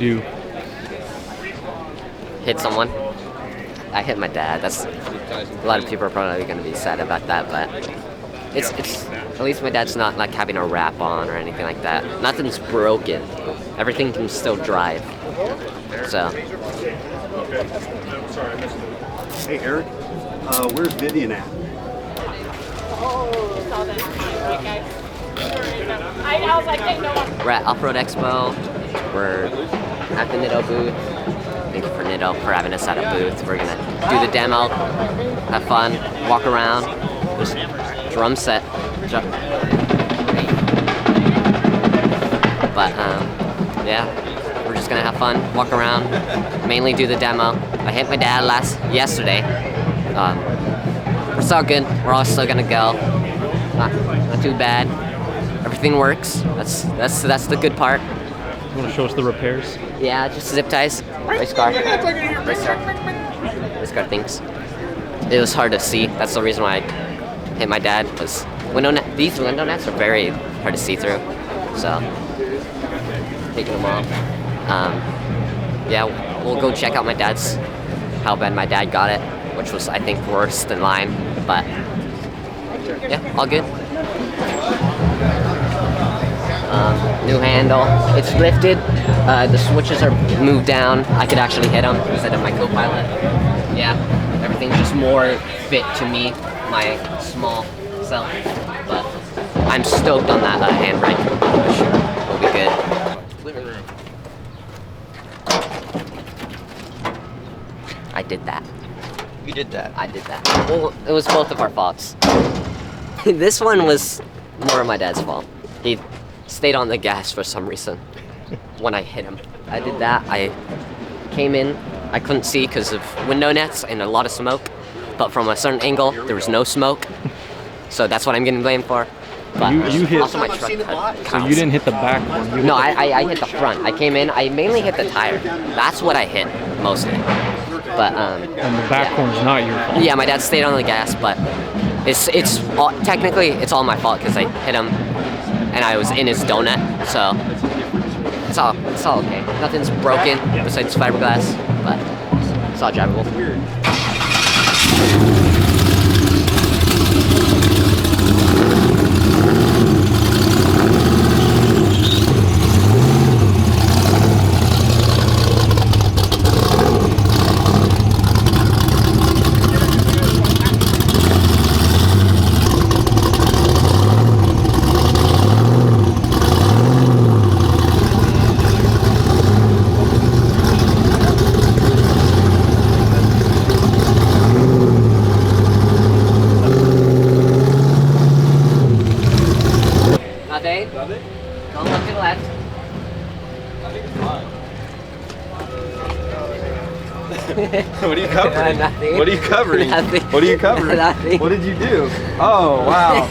do? Hit someone. I hit my dad. That's a lot of people are probably going to be sad about that, but it's at least my dad's not like having a wrap on or anything like that. Nothing's broken. Everything can still drive. So. Hey Eric, where's Vivian at? We're at Off-Road Expo. We're at the Nitto booth. Thank you for Nitto for having us at a booth. We're gonna do the demo, have fun, walk around. There's drum set. But yeah, we're just gonna have fun, walk around, mainly do the demo. I hit my dad yesterday. It's all good. We're all still gonna go. Not too bad. Everything works. That's the good part. You want to show us the repairs? Yeah, just zip ties. Race car things. It was hard to see. That's the reason why I hit my dad. Was these window nets are very hard to see through. So taking them off. Yeah, we'll go check out my dad's. How bad my dad got it, which was I think worse than mine. But yeah, all good. New handle. It's lifted. The switches are moved down. I could actually hit them instead of my co-pilot. Yeah, everything's just more fit to me, my small self. But I'm stoked on that handbrake. For sure, it'll be good. Living room. I did that. You did that. I did that. Well, it was both of our faults. This one was more of my dad's fault. He stayed on the gas for some reason when I hit him. I did that. I came in. I couldn't see because of window nets and a lot of smoke. But from a certain angle, there was no smoke. So that's what I'm getting blamed for. But you hit. Also my truck had So you didn't hit the back one. No, I hit the front. I came in. I mainly hit the tire. That's what I hit mostly. But and the back one's not your fault. Yeah, my dad stayed on the gas, but it's all, technically it's all my fault because I hit him and I was in his donut. So it's all okay. Nothing's broken besides fiberglass, but it's all drivable. Don't look to the left. I think it's fine. What are you covering? Nothing. What are you covering? Nothing. What are you covering? Nothing. What did you do? Oh, wow.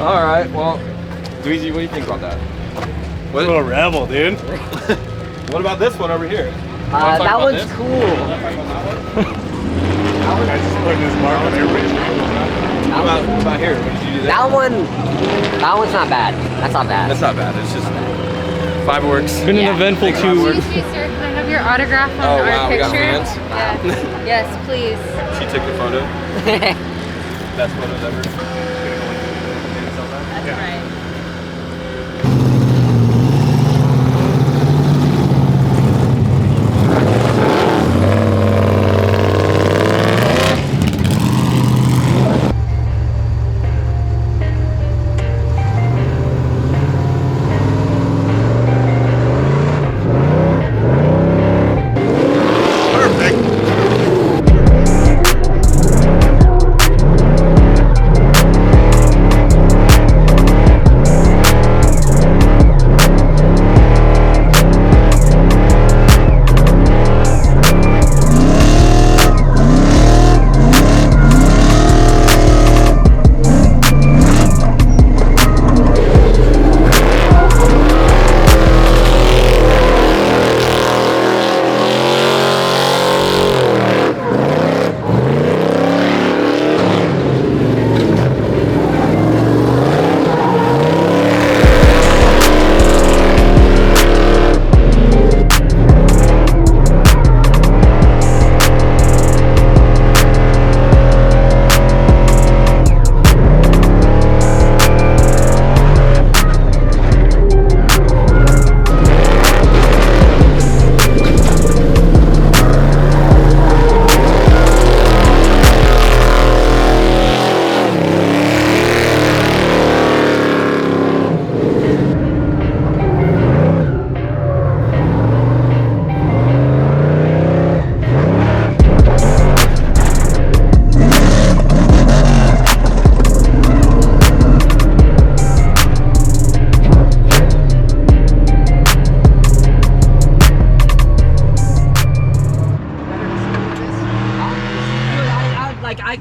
All right, well, Dweezy, what do you think about that? What? A little rebel, dude. What about this one over here? That one's cool. I just put this mark on everybody's What about here? What did you do there? That one's not bad. That's not bad. That's not bad. It's just fireworks. It's been an eventful two. Excuse me, sir. Can I have your autograph on Oh, our wow, we picture? got fans? Yeah. Yes, please. She took the photo. Best photos ever. That's right.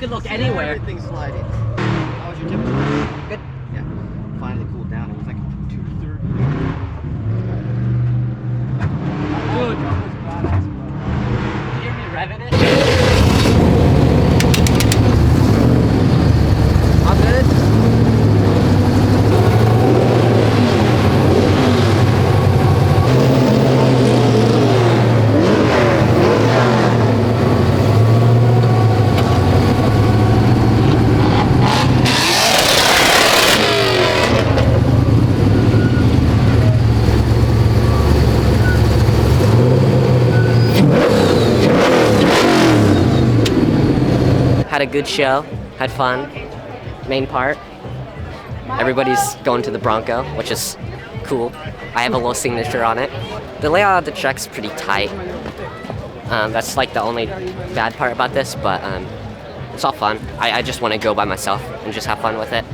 could look anywhere. Everything's sliding. How was your temperature? Good. Yeah. Finally cooled down. It was like 230. Dude. Did you hear me revving it? I'm good. Had a good show, had fun. Main part. Everybody's going to the Bronco, which is cool. I have a little signature on it. The layout of the truck's pretty tight. That's like the only bad part about this, but it's all fun. I just want to go by myself and just have fun with it.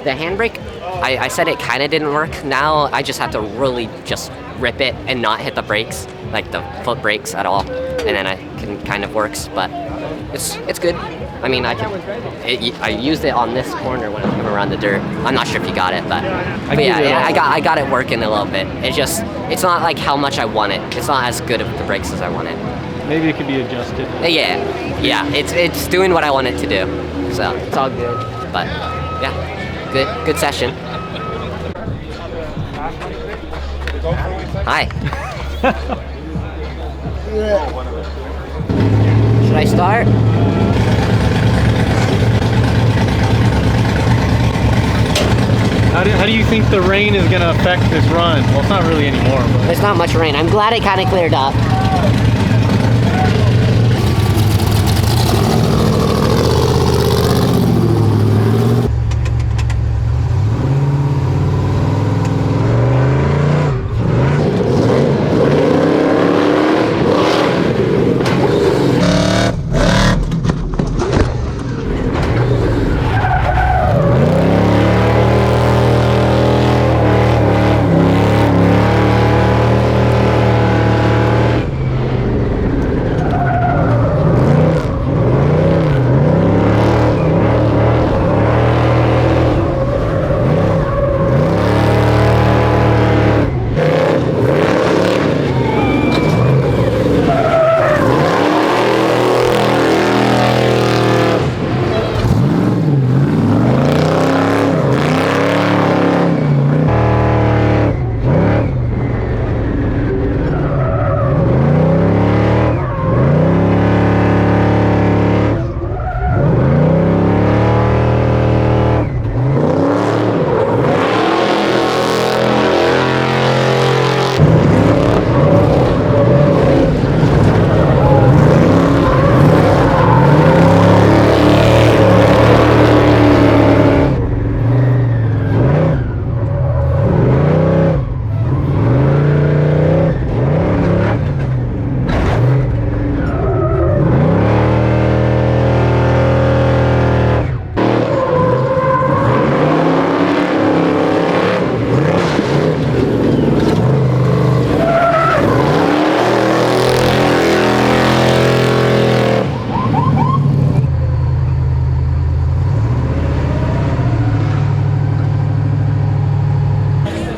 The handbrake, I said it kind of didn't work. Now I just have to really just rip it and not hit the brakes, like the foot brakes at all, and then I can kind of works, but it's good. I mean, I used it on this corner when I was coming around the dirt. I'm not sure if you got it, but yeah, I got it working a little bit. It's not like how much I want it. It's not as good of the brakes as I want it. Maybe it could be adjusted. Yeah, it's doing what I want it to do. So it's all good. But yeah, good session. Hi. Should I start? How do you think the rain is going to affect this run? Well, it's not really anymore. But. There's not much rain. I'm glad it kind of cleared up.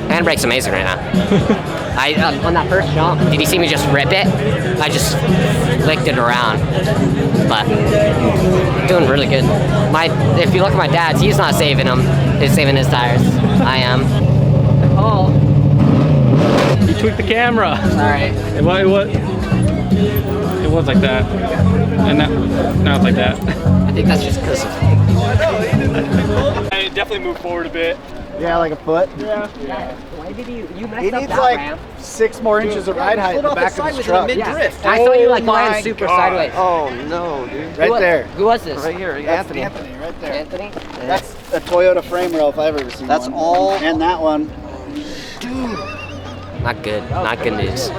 Handbrake's amazing right now. On that first jump, did you see me just rip it? I just flicked it around, but doing really good. If you look at my dad's, he's not saving them. He's saving his tires. I am. Oh. You tweaked the camera. Sorry. It was like that, and now it's like that. I think that's just because of... I definitely moved forward a bit. Yeah, like a foot. Yeah. Why did you messed He up needs that like ramp? 6 more inches of ride height in the back of his truck. Yeah. I saw you like my flying super God. sideways. Oh no, dude. Right there. Who was this? Right here, That's Anthony. Anthony, right there. Anthony? That's a Toyota frame rail if I've ever seen That's one. all- And that one. Not good. Not good news.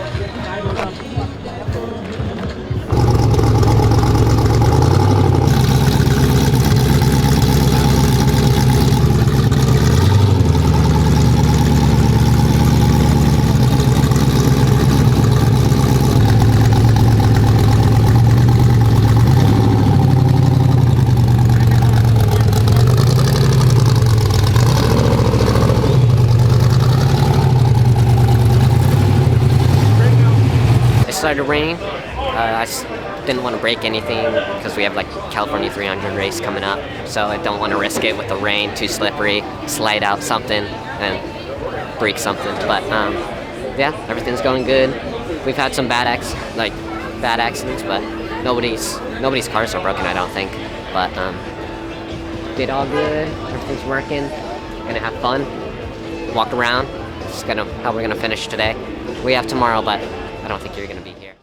started raining. I just didn't want to break anything because we have like California 300 race coming up, so I don't want to risk it with the rain, too slippery, slide out something and break something. But yeah, everything's going good. We've had some bad accidents, but nobody's cars are broken, I don't think. But did all good. Everything's working. Gonna have fun. Walk around. It's how we're gonna finish today. We have tomorrow, but I don't think you're gonna be here.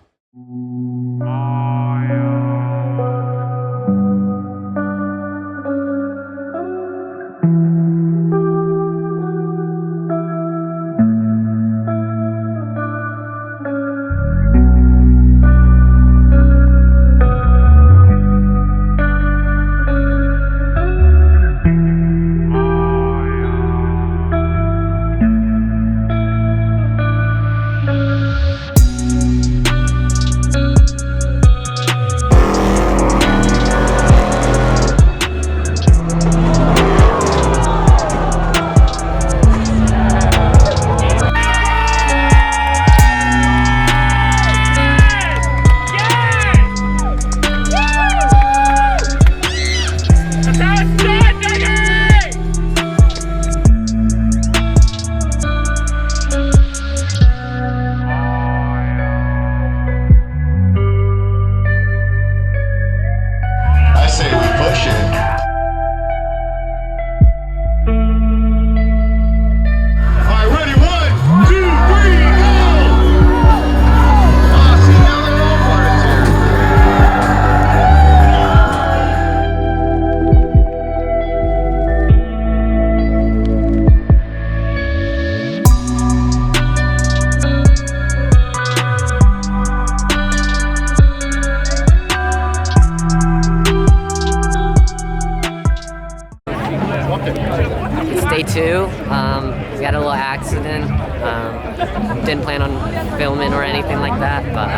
Day 2, we had a little accident. Didn't plan on filming or anything like that, but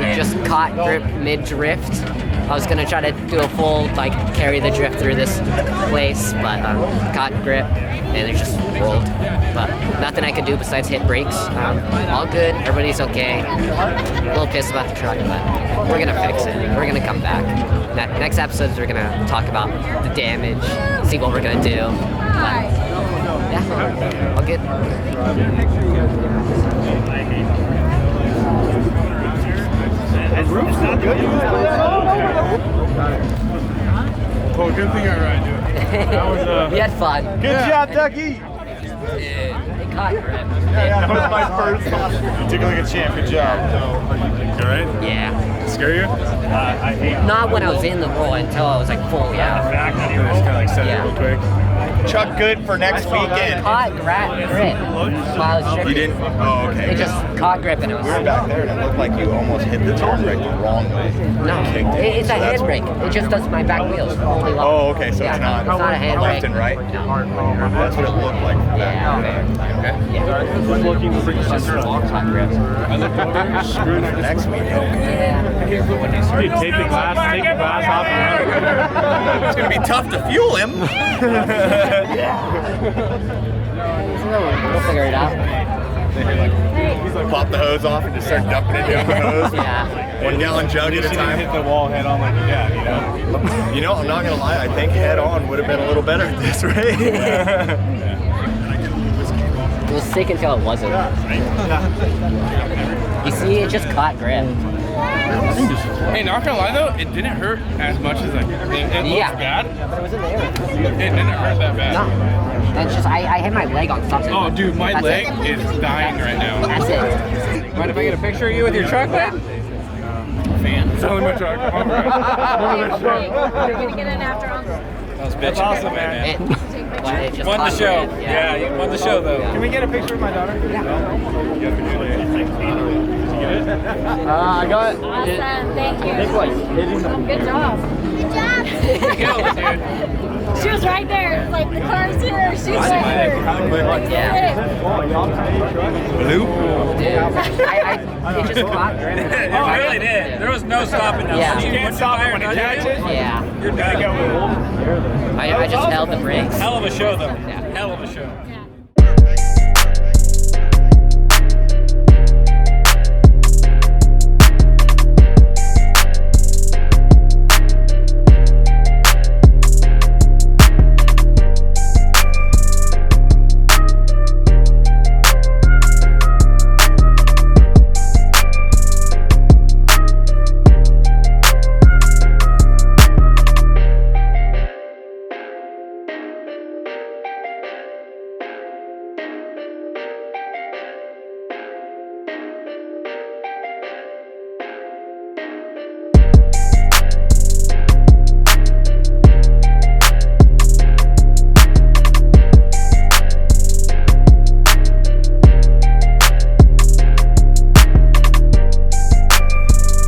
we just caught grip mid-drift. I was gonna try to do a full, carry the drift through this place, but caught grip and it just rolled. But nothing I could do besides hit brakes. All good, everybody's okay. A little pissed about the truck, but we're gonna fix it. We're gonna come back. Next episodes, we're gonna talk about the damage, see what we're gonna do. Yeah, all good. Well, good thing I ride you. That was We had fun. good job, Ducky. It caught grip. That was my first. You took it like a champ. Good job. You alright? Yeah. Scare you? I hate. Not when I was in the roll until I was fully out. Back on your just kind of set Yeah. it real quick. Chuck good for next weekend. Caught grip while I was You drifting. didn't? Oh, okay. It just caught grip and it was. We were back there and it looked like you almost hit the turn brake the wrong way. No, it's a handbrake. It just does my back wheels only long. Oh, okay, so Yeah, it's not a handbrake. left and right? No. That's what it looked like. Yeah. Okay. Looking for just Caught grip. Next weekend. Yeah. Dude, take the glass off. It's going to be tough to fuel him. We'll figure it out. Pop the hose off and just start dumping it down the hose. Yeah. 1 gallon jug at a Hit time. the wall head on like your dad, you know? You know, I'm not going to lie. I think head on would have been a little better at this rate. It was sick until it wasn't. You see, it just caught grip. Hey, not gonna lie though, it didn't hurt as much as it looks Yeah. bad. But it was in the air. It didn't hurt that bad. No. It's just, I hit my leg on something. Oh, dude, my That's leg it. is dying right now. That's it. Mind if I get a picture of you with your truck, man? Fan. Selling my truck. All right. You're gonna get in after all. That was bitchin'. That's awesome, man. It just Won the caught show. grip. Yeah, you won the show though. Can we get a picture of my daughter? I got it. Awesome, thank you. Nick was hitting the Good job. Good job. Go, dude. She was right there. It's like the car's here. She's right here. Blue? Dude, it just caught grip. Oh, I really did. There was no stopping that. Yeah. You can't stop it when it catches. Yeah. You're done. I just held the brakes. Hell of a show though. Yeah. Hell of a show. Yeah.